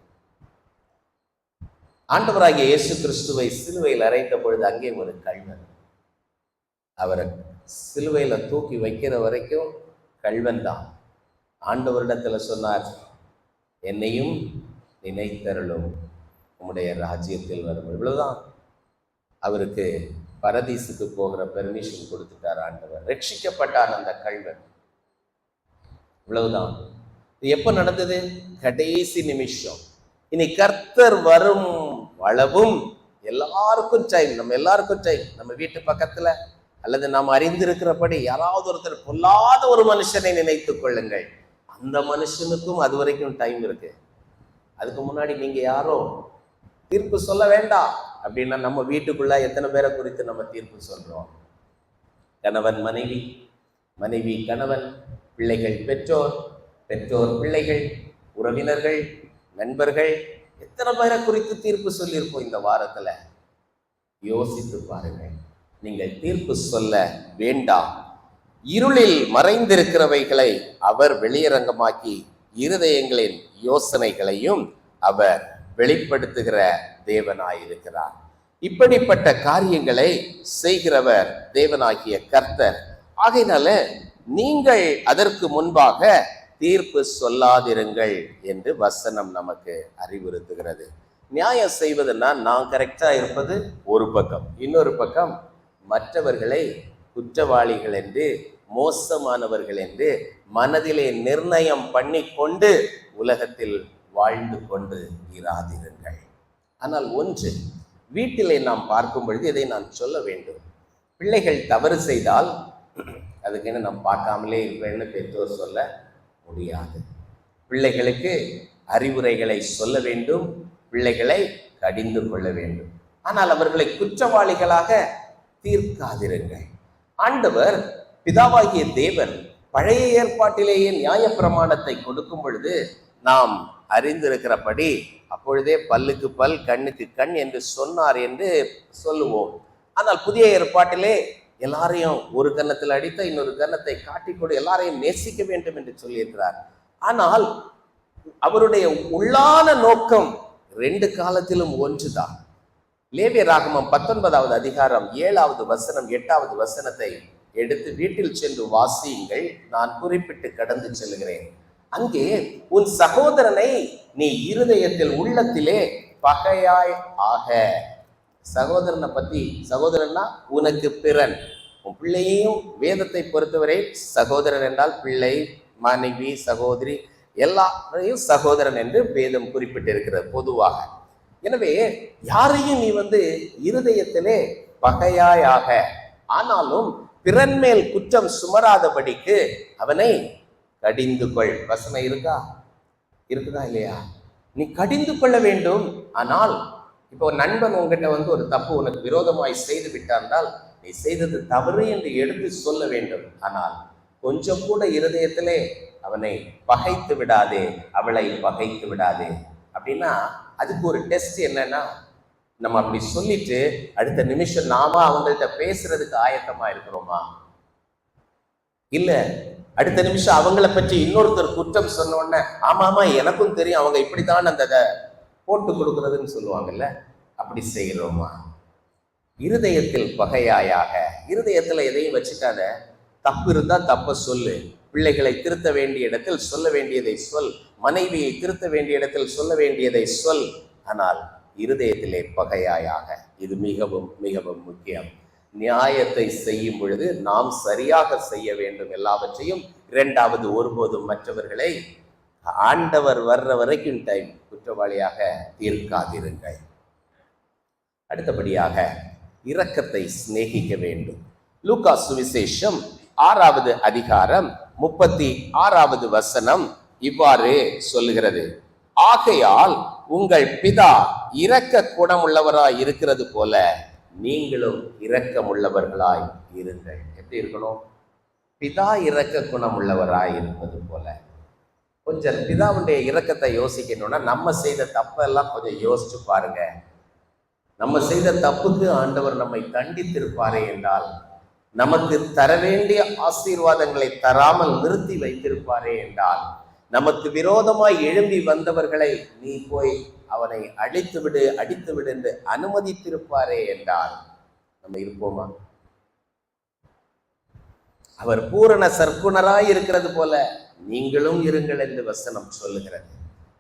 ஆண்டவராகிய இயேசு கிறிஸ்துவை சிலுவையில் அறைந்த பொழுது அங்கே ஒரு கள்வன், அவரை சிலுவையில தூக்கி வைக்கிற வரைக்கும் கள்வன் தான். ஆண்டவரிடத்துல சொன்னார், என்னையும் நினைத்தருளும், உம்முடைய ராஜ்யத்தில் வரும். இவ்வளவுதான். அவருக்கு பரதீசுக்கு போகிற பெர்மிஷன் கொடுத்துட்டார் ஆண்டவர். ரட்சிக்கப்பட்டார் அந்த கள்வன். இவ்வளவுதான். இது எப்ப நடந்தது? கடைசி நிமிஷம். இனி கர்த்தர் வரும் அளவும் எல்லாருக்கும் டைம், நம்ம எல்லாருக்கும் டைம். நம்ம வீட்டு பக்கத்துல அல்லது நாம் அறிந்திருக்கிறபடி யாராவது ஒருத்தர் பொல்லாத ஒரு மனுஷனை நினைத்துக் கொள்ளுங்கள். அந்த மனுஷனுக்கும் அது வரைக்கும் டைம் இருக்கு. அதுக்கு முன்னாடி நீங்க யாரோ தீர்ப்பு சொல்ல வேண்டாம். அப்படின்னா நம்ம வீட்டுக்குள்ள எத்தனை பேரை குறித்து நம்ம தீர்ப்பு சொல்றோம்? கணவன் மனைவி, மனைவி கணவன், பிள்ளைகள் பெற்றோர், பெற்றோர் பிள்ளைகள், உறவினர்கள், நண்பர்கள், எத்தனை பேரை குறித்து தீர்ப்பு சொல்லியிருப்போம் இந்த வாரத்துல? யோசித்து பாருங்கள். நீங்கள் தீர்ப்பு சொல்ல வேண்டாம். இருளில் மறைந்திருக்கிறவைகளை அவர் வெளியரங்கமாக்கி இருதயங்களின் யோசனைகளையும் அவர் வெளிப்படுத்துகிற தேவனாயிருக்கிறார். இப்படிப்பட்ட காரியங்களை செய்கிறவர் தேவனாகிய கர்த்தர். ஆகையினால நீங்கள் அதற்கு முன்பாக தீர்ப்பு சொல்லாதிருங்கள் என்று வசனம் நமக்கு அறிவுறுத்துகிறது. நியாயம் செய்வதுன்னா நான் கரெக்டா இருப்பது ஒரு பக்கம், இன்னொரு பக்கம் மற்றவர்களை குற்றவாளிகள் என்று, மோசமானவர்கள் என்று மனதிலே நிர்ணயம் பண்ணி கொண்டு உலகத்தில் வாழ்ந்து கொண்டு இராதிருங்கள். ஆனால் ஒன்று, வீட்டிலே நாம் பார்க்கும் பொழுது இதை நான் சொல்ல வேண்டும். பிள்ளைகள் தவறு செய்தால் அதுக்குன்னு நாம் பார்க்காமலே இருக்கிறேன்னு பெற்றோர் சொல்ல முடியாது. பிள்ளைகளுக்கு அறிவுரைகளை சொல்ல வேண்டும், பிள்ளைகளை கடிந்து கொள்ள வேண்டும். ஆனால் அவர்களை குற்றவாளிகளாக தீர்க்காதிருங்கள். ஆண்டவர் பிதாவாகிய தேவன் பழைய ஏற்பாட்டிலேயே நியாயப்பிரமாணத்தை கொடுக்கும் பொழுது நாம் அறிந்திருக்கிறபடி அப்பொழுதே பல்லுக்கு பல் கண்ணுக்கு கண் என்று சொன்னார் என்று சொல்லுவோம். ஆனால் புதிய ஏற்பாட்டிலே எல்லாரையும் ஒரு கன்னத்தில் அடித்த இன்னொரு கன்னத்தை காட்டிக்கொண்டு எல்லாரையும் நேசிக்க வேண்டும் என்று சொல்லியிருக்கிறார். ஆனால் அவருடைய உள்ளான நோக்கம் ரெண்டு காலத்திலும் ஒன்றுதான். லேவியராகமம் 19வது அதிகாரம் 7வது வசனம் 8வது வசனத்தை எடுத்து வீட்டில் சென்று வாசியுங்கள். நான் குறிப்பிட்டு கடந்து செல்கிறேன். அங்கே உன் சகோதரனை நீ இருதயத்தில் உள்ளத்திலே பகையாய் ஆக. சகோதரனை பத்தி, சகோதரன்னா உனக்கு பிறன், உன் பிள்ளையையும் வேதத்தை பொறுத்தவரை சகோதரன் என்றால் பிள்ளை, மனைவி, சகோதரி எல்லாரையும் சகோதரன் என்று வேதம் குறிப்பிட்டிருக்கிறது பொதுவாக. எனவே யாரையும் நீ இருதயத்திலே பகையாயாக, ஆனாலும் பிறன்மேல் குற்றம் சுமராதபடிக்கு அவனை கடிந்து கொள். வசனம் இருக்குதா இல்லையா? நீ கடிந்து கொள்ள வேண்டும். ஆனால் இப்போ நண்பன் உங்ககிட்ட ஒரு தப்பு உனக்கு விரோதமாய் செய்து விட்டால் நீ செய்தது தவறு என்று எடுத்து சொல்ல வேண்டும். ஆனால் கொஞ்சம் கூட இருதயத்திலே அவனை பகைத்து விடாதே, அவளை பகைத்து விடாதே. அப்படின்னா அதுக்கு ஒரு டெஸ்ட் என்னன்னா, நம்ம அப்படி சொல்லிட்டு அடுத்த நிமிஷம் நாம அவங்கள்ட்ட பேசுறதுக்கு ஆயத்தமா இருக்கிறோமா? இல்ல அடுத்த நிமிஷம் அவங்கள பற்றி இன்னொருத்தர் குற்றம் சொன்ன உடனே ஆமா எனக்கும் தெரியும் அவங்க இப்படித்தான் அந்த போட்டு கொடுக்கறதுன்னு சொல்லுவாங்கல்ல, அப்படி செய்கிறோமா? இருதயத்தில் பகையாயாக, இருதயத்துல எதையும் வச்சுக்காத. தப்பு இருந்தா தப்ப சொல்லு. பிள்ளைகளை திருத்த வேண்டிய இடத்தில் சொல்ல வேண்டியதை சொல். மனைவியை திருத்த வேண்டிய இடத்தில் சொல்ல வேண்டியதை சொல். ஆனால் இருதயத்திலே பகையாயாக. இது மிகவும் மிகவும் முக்கியம். நியாயத்தை செய்யும் பொழுது நாம் சரியாக செய்ய வேண்டும் எல்லாவற்றையும். இரண்டாவது, ஒருபோதும் மற்றவர்களை ஆண்டவர் வர்ற வரைக்கும் டைம் குற்றவாளியாக தீர்க்காதிருங்கள். அடுத்தபடியாக இரக்கத்தை சிநேகிக்க வேண்டும். லூக்கா சுவிசேஷம் 6வது அதிகாரம் 36வது வசனம் இவ்வாறு சொல்லுகிறது. ஆகையால் உங்கள் பிதா இரக்க குணமுள்ளவராய் இருக்கிறது போல நீங்களும் இரக்கமுள்ளவர்களாய் இருங்கள். எப்படி இருக்கணும்? பிதா இரக்க குணமுள்ளவராய் இருப்பது போல. கொஞ்சம் பிதாவுடைய இரக்கத்தை யோசிக்கணும்னா நம்ம செய்த தப்பெல்லாம் கொஞ்சம் யோசிச்சு பாருங்க. நம்ம செய்த தப்புக்கு ஆண்டவர் நம்மை தண்டித்திருப்பாரே என்றால், நமக்கு தர வேண்டிய ஆசீர்வாதங்களை தராமல் நிறுத்தி வைத்திருப்பாரே என்றால், நமக்கு விரோதமாய் எழும்பி வந்தவர்களை நீ போய் அவனை அடித்து விடு என்று அனுமதித்திருப்பாரே என்றால் நம்ம இருப்போமா? அவர் பூரண சற்குணராய் இருக்கிறது போல நீங்களும் இருங்கள் என்று வசனம் சொல்லுகிறது.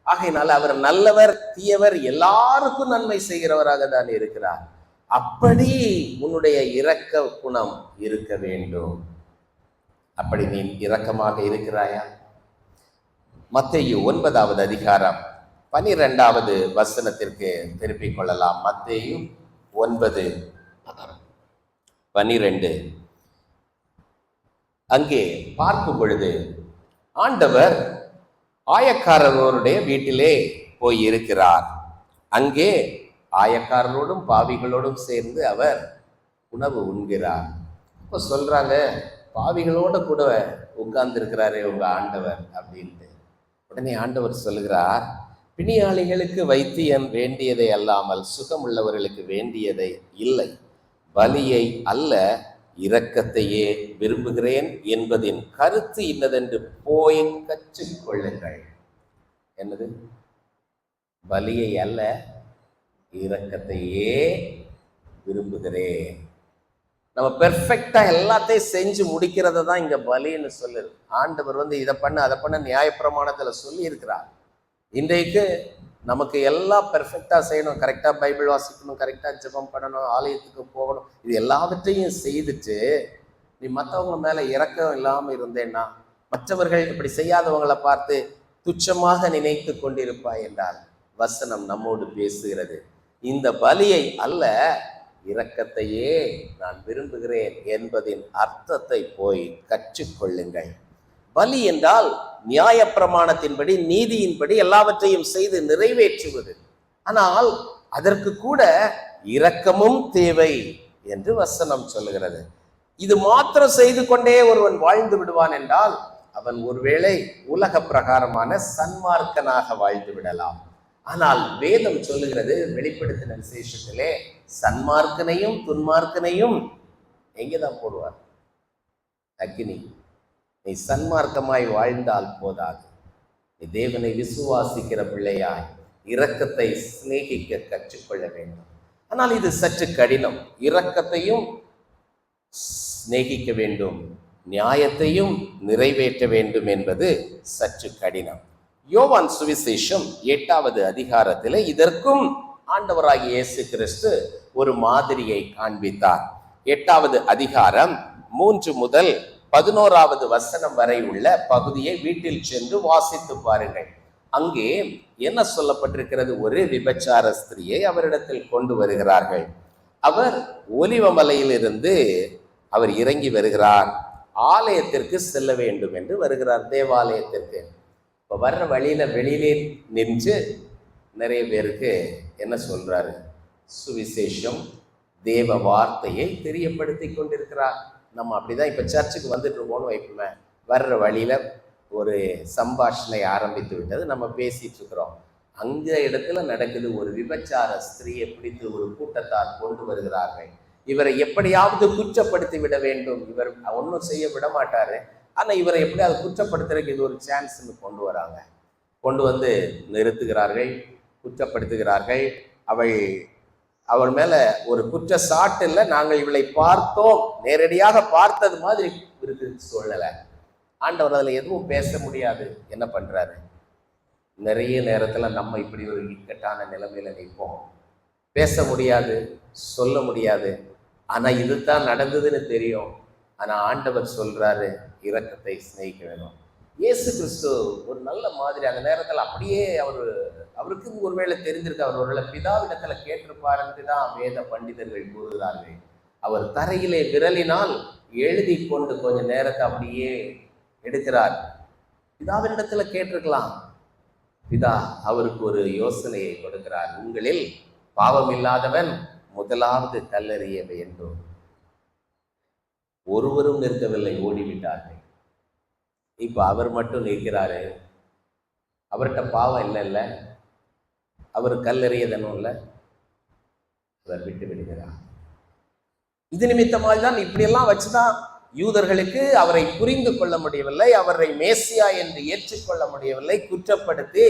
ஆகையினால் அவர் நல்லவர், தீயவர், எல்லாருக்கும் நன்மை செய்கிறவராக தான் இருக்கிறார். அப்படி உன்னுடைய இரக்க குணம் இருக்க வேண்டும். அப்படி நீ இரக்கமாக இருக்கிறாயா? மத்தேயு 9வது அதிகாரம் 12வது வசனத்திற்கு திருப்பிக் கொள்ளலாம். மத்தேயு 9:12. அங்கே பார்க்கும் பொழுது ஆண்டவர் ஆயக்காரருடைய வீட்டிலே போய் இருக்கிறார். அங்கே ஆயக்காரரோடும் பாவிகளோடும் சேர்ந்து அவர் உணவு உண்கிறார். இப்போ சொல்றாங்க, பாவிகளோட கூட உட்கார்ந்து இருக்கிறாரே உங்க ஆண்டவர் அப்படின்ட்டு. உடனே ஆண்டவர் சொல்லுகிறார், பிணியாளிகளுக்கு வைத்தியம் வேண்டியதை அல்லாமல் சுகம் உள்ளவர்களுக்கு வேண்டியதை இல்லை, பலியை அல்ல இரக்கத்தையே விரும்புகிறேன் என்பதின் கருத்து இன்னதென்று போய் கற்றுக்கொள்ளுங்கள். என்னது? பலியை அல்ல இரக்கத்தையே விரும்புகிறேன். நம்ம பெர்ஃபெக்டா எல்லாத்தையும் செஞ்சு முடிக்கிறத தான் இங்க பலின்னு சொல்லுது. ஆண்டவர் இதை பண்ணு அதை பண்ண நியாயப்பிரமாணத்துல சொல்லி இருக்கிறார். இன்றைக்கு நமக்கு எல்லாம் பெர்ஃபெக்டா செய்யணும், கரெக்டா பைபிள் வாசிக்கணும், கரெக்டா ஜெபம் பண்ணணும், ஆலயத்துக்கு போகணும், இது எல்லாவற்றையும் செய்துட்டு நீ மற்றவங்க மேல இரக்கம் இல்லாம இருந்தேன்னா, மற்றவர்கள் இப்படி செய்யாதவங்களை பார்த்து துச்சமாக நினைத்து கொண்டிருப்பாய் என்றால் வசனம் நம்மோடு பேசுகிறது. இந்த பலியை அல்ல இரக்கத்தையே நான் விரும்புகிறேன் என்பதின் அர்த்தத்தை போய் கற்றுக்கொள்ளுங்கள். பலி என்றால் நியாயப்பிரமாணத்தின்படி, நீதியின்படி எல்லாவற்றையும் செய்து நிறைவேற்றுவது. ஆனால் அதற்கு கூட இரக்கமும் தேவை என்று வசனம் சொல்லுகிறது. இது மாத்திரம் செய்து கொண்டே ஒருவன் வாழ்ந்து விடுவான் என்றால் அவன் ஒருவேளை உலக பிரகாரமான சன்மார்க்கனாக வாழ்ந்து விடலாம். ஆனால் வேதம் சொல்லுகிறது, வெளிப்படுத்தின விசேஷத்திலே சன்மார்க்கனையும் துன்மார்க்கனையும் எங்கேதான் போடுவார்? அக்கினி. நீ சன்மார்க்கமாய் வாழ்ந்தால் போதாது, நீ தேவனை விசுவாசிக்கிற பிள்ளையாய் இரக்கத்தை சிநேகிக்க கற்றுக்கொள்ள வேண்டும். ஆனால் இது சற்று கடினம். இரக்கத்தையும் சிநேகிக்க வேண்டும், நியாயத்தையும் நிறைவேற்ற வேண்டும் என்பது சற்று கடினம். யோவான் சுவிசேஷம் 8வது அதிகாரத்தில் இதற்கும் ஆண்டவராகிய இயேசு கிறிஸ்து ஒரு மாதிரியை காண்பித்தார். 8வது அதிகாரம் 3 முதல் 11வது வசனம் வரை உள்ள பகுதியை வீட்டில் சென்று வாசித்து பாருங்கள். அங்கே என்ன சொல்லப்பட்டிருக்கிறது? ஒரு விபச்சார ஸ்திரியை அவரிடத்தில் கொண்டு வருகிறார்கள். அவர் ஒலிவமலையிலிருந்து அவர் இறங்கி வருகிறார். ஆலயத்திற்கு செல்ல வேண்டும் என்று வருகிறார், தேவாலயத்திற்கு. இப்போ வர்ற வழியில வெளியிலே நின்று நிறைய பேருக்கு என்ன சொல்றாரு? சுவிசேஷம், தேவ வார்த்தையை தெரியப்படுத்தி கொண்டிருக்கிறார். நம்ம அப்படிதான் இப்ப சர்ச்சுக்கு வந்துட்டு இருக்கோம்னு வைப்போமே, வர்ற வழியில ஒரு சம்பாஷணை ஆரம்பித்து விட்டது, நம்ம பேசிட்டு இருக்கிறோம். அங்க இடத்துல நடக்குது. ஒரு விபச்சார ஸ்திரீயை பிடித்து ஒரு கூட்டத்தார் கொண்டு வருகிறார்கள். இவரை எப்படியாவது குற்றப்படுத்தி விட வேண்டும். இவர் ஒன்றும் செய்ய விட மாட்டாரு, ஆனா இவரை எப்படியாவது குற்றப்படுத்துறதுக்கு இது ஒரு சான்ஸ்ன்னு கொண்டு வராங்க. கொண்டு வந்து நிறுத்துகிறார்கள், குற்றப்படுத்துகிறார்கள். அவள் மேல ஒரு குற்ற சாட்டு இல்லை, நாங்கள் இவளை பார்த்தோம், நேரடியாக பார்த்தது மாதிரி இருக்கு சூழ்நிலை. ஆண்டவர் அதுல எதுவும் பேச முடியாது. என்ன பண்றாரு? நிறைய நேரத்துல நம்ம இப்படி ஒரு இக்கட்டான நிலைமையில நிற்போம். பேச முடியாது, சொல்ல முடியாது. ஆனா இதுதான் நடந்ததுன்னு தெரியும். ஆனா ஆண்டவர் சொல்றாரு, இரக்கத்தை சிநேகிக்க வேணும். இயேசு கிறிஸ்து ஒரு நல்ல மாதிரி அந்த நேரத்துல அப்படியே அவருக்கு ஒருவேளை தெரிஞ்சிருக்கு. அவர் ஒருவேளை பிதாவிடத்துல கேட்டிருப்பாருன்னு தான் வேத பண்டிதர்கள் கூறுகிறார்கள். அவர் தரையிலே விரலினால் எழுதி கொண்டு கொஞ்ச நேரத்தை அப்படியே எடுக்கிறார். பிதாவினிடத்துல கேட்டிருக்கலாம். பிதா அவருக்கு ஒரு யோசனையை கொடுக்கிறார். உங்களில் பாவம் இல்லாதவன் முதலாவது கல்லெறிய வேண்டும். ஒருவரும் நிற்கவில்லை, ஓடிவிட்டார்கள். இப்ப அவர் மட்டும் நிற்கிறாரு. அவர்கிட்ட பாவம் இல்லைல்ல, அவர் கல்லெறியதனும் இல்லை, அவர் விட்டு விடுகிறார். இது நிமித்தமாக தான் இப்படியெல்லாம் வச்சுதான் யூதர்களுக்கு அவரை புரிந்து கொள்ள முடியவில்லை, அவரை மேசியா என்று ஏற்றுக்கொள்ள முடியவில்லை, குற்றப்படுத்தி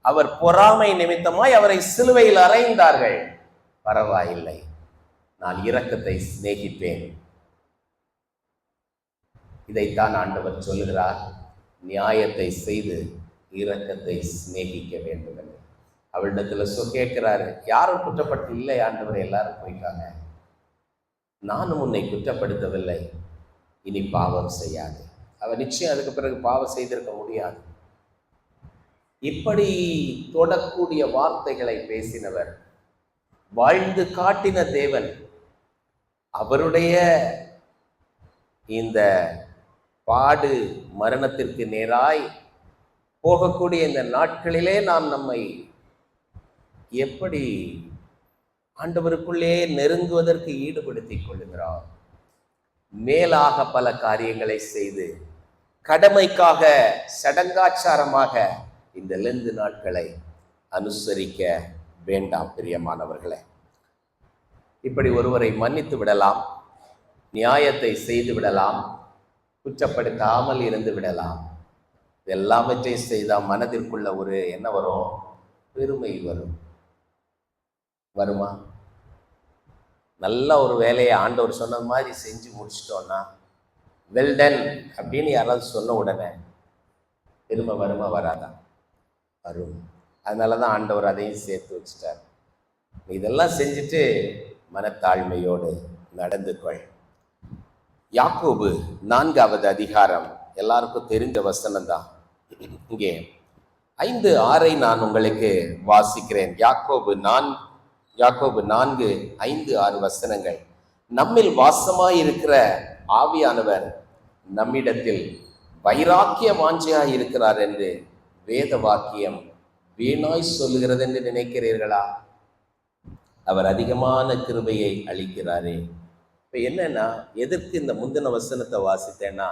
அவர் பொறாமை நிமித்தமாய் அவரை சிலுவையில் அறைந்தார்கள். பரவாயில்லை, நான் இரக்கத்தை சிநேகிப்பேன். இதைத்தான் ஆண்டவர் சொல்லுகிறார், நியாயத்தை செய்து இரக்கத்தை சிநேகிக்க வேண்டும் என்று. அவளிடத்துல கேட்கிறாரு, யாரும் குற்றப்படுத்த இல்லை ஆண்டவர், எல்லாரும் போயிட்டாங்க, நானும் உன்னை குற்றப்படுத்தவில்லை, இனி பாவம் செய்யாது. அவன் நிச்சயம் அதுக்கு பிறகு பாவம் செய்திருக்க முடியாது. இப்படி தொடக்கூடிய வார்த்தைகளை பேசினவர், வாழ்ந்து காட்டின தேவன், அவருடைய இந்த பாடு மரணத்திற்கு நேராய் போகக்கூடிய இந்த நாட்களிலே நாம் நம்மை எப்படி ஆண்டவருக்குள்ளே நெருங்குவதற்கு ஈடுபடுத்திக் கொள்ளுகிறோம். மேலாக பல காரியங்களை செய்து கடமைக்காக சடங்காச்சாரமாக இந்த லெந்து நாட்களை அனுசரிக்க வேண்டாம் பிரியமானவர்களே. இப்படி ஒருவரை மன்னித்து விடலாம், நியாயத்தை செய்து விடலாம், குற்றப்படுத்தாமல் இருந்து விடலாம். எல்லாவற்றையும் செய்தால் மனதிற்குள்ள ஒரு என்ன வரும்? பெருமை வரும். வருமா? நல்ல ஒரு வேலையை ஆண்டவர் சொன்னது மாதிரி செஞ்சு முடிச்சிட்டோன்னா, வெல்டன் அப்படின்னு யாராவது சொன்ன உடனே பெருமை வருமா? வராதான்? வரும். அதனால தான் ஆண்டவர் அதையும் சேர்த்து வச்சுட்டார். இதெல்லாம் செஞ்சுட்டு மனத்தாழ்மையோடு நடந்து கொள். யாக்கோபு 4வது அதிகாரம் எல்லாருக்கும் தெரிந்த வசனம் தான். இங்கே 5:6 நான் உங்களுக்கு வாசிக்கிறேன். யாக்கோபு 4:5-6 வசனங்கள். நம்மில் வாசமாயிருக்கிற ஆவியானவர் நம்மிடத்தில் வைராக்கிய வாஞ்சையாய் இருக்கிறார் என்று வேத வாக்கியம் வீணாய் சொல்லுகிறது என்று நினைக்கிறீர்களா? அவர் அதிகமான கிருபையை அளிக்கிறாரே. இப்ப என்னன்னா, எதற்கு இந்த முந்தின வசனத்தை வாசித்தேன்னா,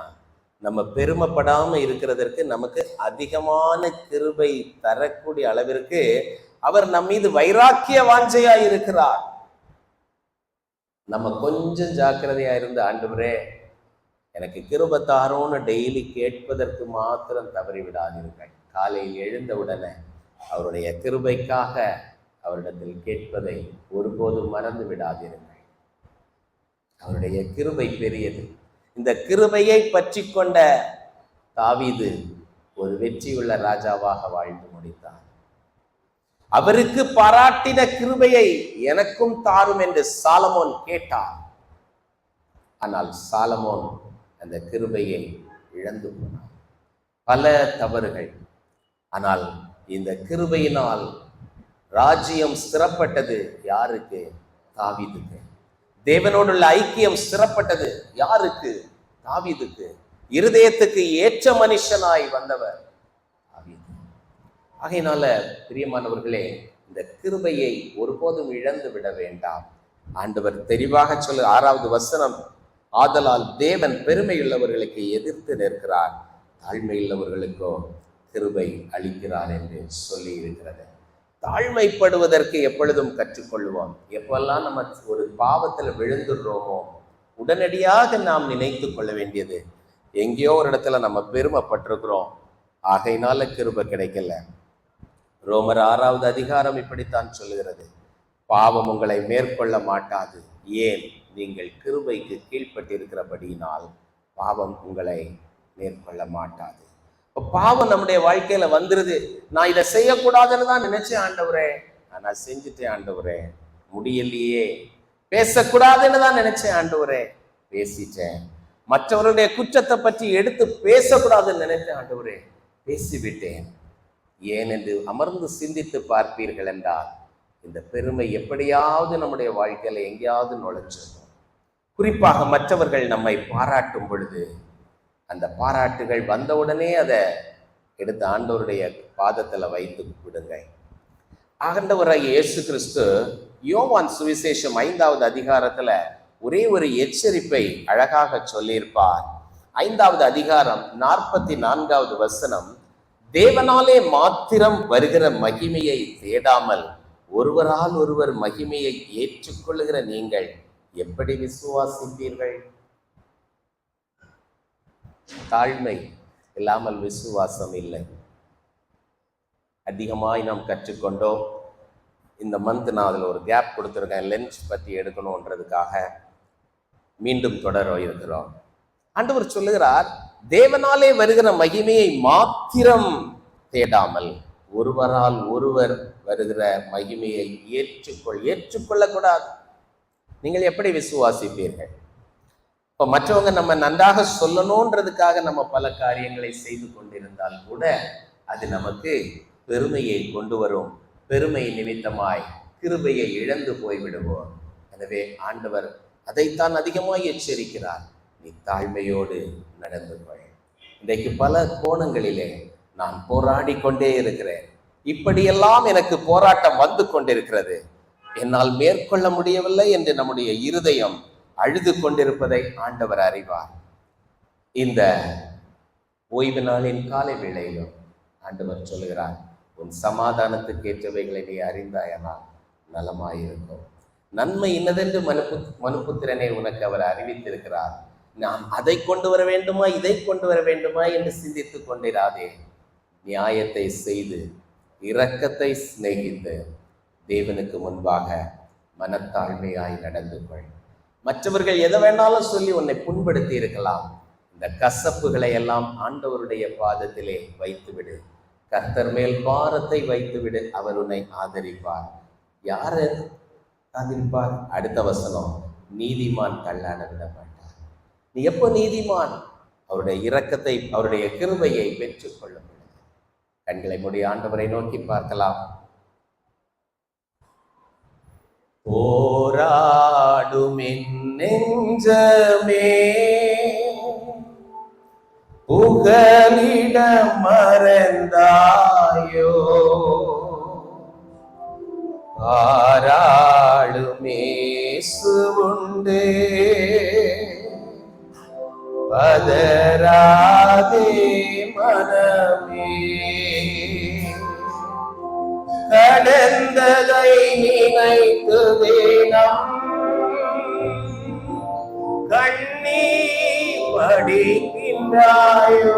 நம்ம பெருமைப்படாம இருக்கிறதற்கு நமக்கு அதிகமான கிருபை தரக்கூடிய அளவிற்கு அவர் நம் மீது வைராக்கிய வாஞ்சையா இருக்கிறார். நம்ம கொஞ்சம் ஜாக்கிரதையா இருந்து, ஆண்டவரே எனக்கு கிருபை தாரோன்னு டெய்லி கேட்பதற்கு மாத்திரம் தவறி விடாதீர்கள். காலையில் எழுந்த உடனே அவருடைய கிருபைக்காக அவரிடத்தில் கேட்பதை ஒருபோதும் மறந்து விடாதீர்கள். அவருடைய கிருபை பெரியது. இந்த கிருபையை பற்றி கொண்ட தாவீது ஒரு வெற்றியுள்ள ராஜாவாக வாழ்ந்து முடித்தார். அவருக்கு பாராட்டின கிருபையை எனக்கும் தாரும் என்று சாலமோன் கேட்டார். ஆனால் சாலமோன் அந்த கிருபையை இழந்து போனார். பல தவறுகள். ஆனால் இந்த கிருபையினால் ராஜ்யம் ஸ்திரப்பட்டது யாருக்கு? தாவீதுக்கு. தேவனோடுள்ள ஐக்கியம் ஸ்திரப்பட்டது யாருக்கு? தாவீதுக்கு. இருதயத்துக்கு ஏற்ற மனுஷனாய் வந்தவர் தாவீது. ஆகையினால பிரியமானவர்களே, இந்த கிருபையை ஒருபோதும் இழந்து விட வேண்டாம். ஆண்டவர் தெளிவாக சொல்லு 6வது வசனம், ஆதலால் தேவன் பெருமையுள்ளவர்களுக்கு எதிர்த்து நிற்கிறார், தாழ்மையுள்ளவர்களுக்கோ கிருபை அளிக்கிறார் என்று சொல்லி இருக்கிறது. தாழ்மைப்படுவதற்கு எப்பொழுதும் கற்றுக்கொள்வோம். எப்பெல்லாம் நம்ம ஒரு பாவத்தில் விழுந்துடுறோமோ உடனடியாக நாம் நினைத்து கொள்ள வேண்டியது, எங்கேயோ ஒரு இடத்துல நம்ம பெருமைப்பட்டிருக்கிறோம், ஆகையினால கிருபை கிடைக்கல. ரோமர் 6வது அதிகாரம் இப்படித்தான் சொல்லுகிறது, பாவம் உங்களை மேற்கொள்ள மாட்டாது, ஏன்? நீங்கள் கிருபைக்கு கீழ்ப்பட்டிருக்கிறபடியினால் பாவம் உங்களை மேற்கொள்ள மாட்டாது. பாவம் நம்முடைய வாழ்க்கையில வந்துருது. நான் இதை செய்யக்கூடாதுன்னு தான் நினைச்சேன் ஆண்டவரே, நான் செஞ்சுட்டேன் ஆண்டவரே, முடியலையே. பேசக்கூடாதுன்னு தான் நினைச்சேன் ஆண்டவரே, பேசிட்டேன். மற்றவருடைய குற்றத்தை பற்றி எடுத்து பேசக்கூடாதுன்னு நினைச்சேன் ஆண்டவரே, பேசிவிட்டேன். ஏன் என்று அமர்ந்து சிந்தித்து பார்ப்பீர்கள் என்றால் இந்த பெருமை எப்படியாவது நம்முடைய வாழ்க்கையில எங்கேயாவது நுழைச்சிருக்கும். குறிப்பாக மற்றவர்கள் நம்மை பாராட்டும் பொழுது அந்த பாராட்டுகள் வந்தவுடனே அதை எடுத்து ஆண்டவருடைய பாதத்துல வைத்து விடுங்க. ஆண்டவராகிய இயேசு கிறிஸ்து யோவான் சுவிசேஷம் 5வது அதிகாரத்துல ஒரே ஒரு எச்சரிப்பை அழகாக சொல்லியிருப்பார். 5வது அதிகாரம் 44வது வசனம், தேவனாலே மாத்திரம் வருகிற மகிமையை தேடாமல் ஒருவரால் ஒருவர் மகிமையை ஏற்றுக்கொள்ளுகிற நீங்கள் எப்படி விசுவாசிப்பீர்கள்? தாழ்மை இல்லாமல் விசுவாசம் இல்லை. அதிகமாய் நாம் கற்றுக்கொண்டோம். இந்த மந்த் நான் அதில் ஒரு கேப் கொடுத்துருக்கேன், லென்ஸ் பற்றி எடுக்கணுன்றதுக்காக. மீண்டும் தொடர இருக்கிறோம். ஆண்டவர் சொல்லுகிறார், தேவனாலே வருகிற மகிமையை மாத்திரம் தேடாமல் ஒருவரால் ஒருவர் வருகிற மகிமையை ஏற்றுக்கொள்ளக்கூடாது. நீங்கள் எப்படி விசுவாசிப்பீர்கள்? இப்போ மற்றவங்க நம்ம நன்றாக சொல்லணுன்றதுக்காக நம்ம பல காரியங்களை செய்து கொண்டிருந்தால் கூட அது நமக்கு பெருமையை கொண்டு வரும். பெருமை நிமித்தமாய் கிருபையை இழந்து போய்விடுவோம். எனவே ஆண்டவர் அதைத்தான் அதிகமாய் எச்சரிக்கிறார், நீ தாழ்மையோடு நடந்து கொள். இன்றைக்கு பல கோணங்களிலே நான் போராடி கொண்டே இருக்கிறேன். இப்படியெல்லாம் எனக்கு போராட்டம் வந்து கொண்டிருக்கிறது, என்னால் மேற்கொள்ள முடியவில்லை என்று நம்முடைய இருதயம் அழுது கொண்டிருப்பதை ஆண்டவர் அறிவார். இந்த ஓய்வு நாளின் காலை வேளையிலும் ஆண்டவர் சொல்லுகிறார், உன் சமாதானத்துக்கு ஏற்றவைகளை நீ அறிந்தாயனால் நலமாயிருக்கும். நன்மை இன்னதென்று மனுபுத்திரனே உனக்கு அவர் அறிவித்திருக்கிறார். நாம் அதை கொண்டு வர வேண்டுமா, இதை கொண்டு வர வேண்டுமா என்று சிந்தித்துக் கொண்டிராதே. நியாயத்தை செய்து இரக்கத்தை சிநேகித்து தேவனுக்கு முன்பாக மனத்தாழ்மையாய் நடந்து கொள். மற்றவர்கள் எதை வேணாலும் சொல்லி உன்னை புண்படுத்தி இருக்கலாம். இந்த கசப்புகளை எல்லாம் ஆண்டவருடைய பாதத்திலே வைத்துவிடு. கர்த்தர் மேல் பாரத்தை வைத்துவிடு, அவர் உன்னை ஆதரிப்பார். யாரு ஆதரிப்பார்? அடுத்த வசனம், நீதிமான் தள்ளாட விட மாட்டார். நீ எப்போ நீதிமான்? அவருடைய இரக்கத்தை, அவருடைய கிருபையை பெற்றுக்கொள்ள முடியும். கண்களை மூடி ஆண்டவரை நோக்கி பார்க்கலாம். போராடும் நெஞ்சமே புகலிடம் மறந்தாயோ, பாராளுமே சுவுண்டு பதராதே மனமே, கடந்ததை நினைத்து தினம் கண்ணீர் வடிக்கின்றாயோ,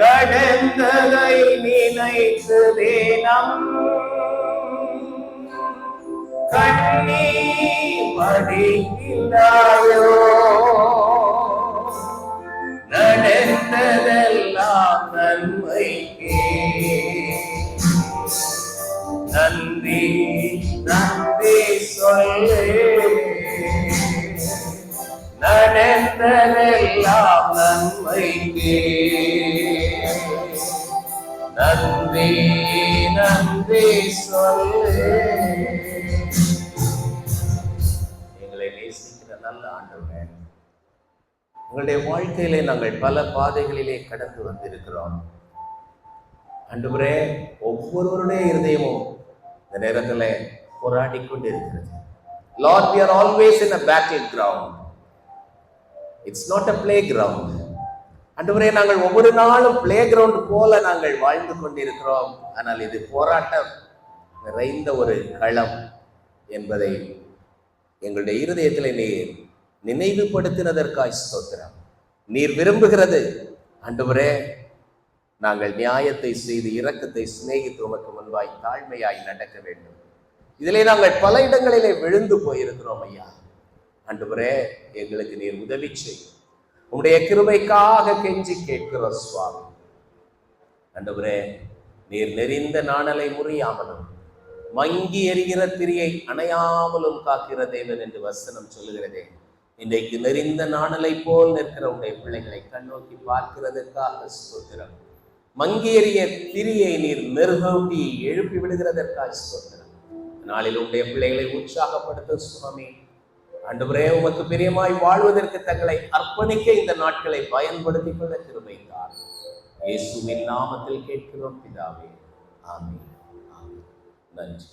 கடந்ததை நினைத்து தினம் கண்ணீர் வடிக்கின்றாயோ, நடந்ததெல்லாம் நன்மைக்கே நன்றி நன்றி சொல்லு. நடந்ததெல்லாம் நன்மைக்கே. நன்றி நன்றி சொல்லு. எங்களை நேசிக்கிற நல்ல ஆண்டவரே, உங்களுடைய வாழ்க்கையிலே நாங்கள் பல பாதைகளிலே கடந்து வந்திருக்கிறோம். ஆண்டவரே, ஒவ்வொருவருடைய இருதயமும் இந்த நேரத்தில் போராடி கொண்டு இருக்கிறது. Lord, we are always in a battle ground. It's not a playground. ஆண்டவரே, நாங்கள் ஒவ்வொரு நாளும் பிளே கிரவுண்ட் போல நாங்கள் வாழ்ந்து கொண்டிருக்கிறோம். ஆனால் இது போராட்டம் நிறைந்த ஒரு களம் என்பதை எங்களுடைய இருதயத்தில் நீர் நினைவுபடுத்தினதற்காய் ஸ்தோத்திரம். நீர் விரும்புகிறது ஆண்டவரே, நாங்கள் நியாயத்தை செய்து இரக்கத்தை சிநேகித்து உமக்கு முன்பாய் தாழ்மையாய் நடக்க வேண்டும். இதிலே நாங்கள் பல இடங்களிலே விழுந்து போயிருக்கிறோம் ஐயா. ஆண்டவரே, எங்களுக்கு நீர் உதவி செய்யும். உம்முடைய கிருபைக்காக கெஞ்சி கேட்கிறோம் சுவாமி. ஆண்டவரே, நீர் நெறிந்த நாணலை முறியாமலும் மங்கி எரிகிற திரியை அணையாமலும் காக்கிற தேவன் என்று வசனம் சொல்லுகிறதே. இன்றைக்கு நெறிந்த நாணலை போல் நிற்கிற உடைய பிள்ளைகளை கண்ணோக்கி பார்க்கிறதற்காக ஸ்தோத்திரம். மங்கி எறிய திரியை நீர் நெருகி எழுப்பி விடுகிறதற்காக ஸ்தோத்திரம். நாளில் உடைய பிள்ளைகளை உற்சாகப்படுத்த சுவாமி. ஆண்டவரே, உமக்கு பிரியமாய் வாழ்வதற்கு தங்களை அர்ப்பணிக்க இந்த நாட்களை பயன்படுத்திக் கொள்ள கிருபைத்தார். இயேசுவின் நாமத்தில் கேட்கிறோம் பிதாவே, ஆமென். நன்றி.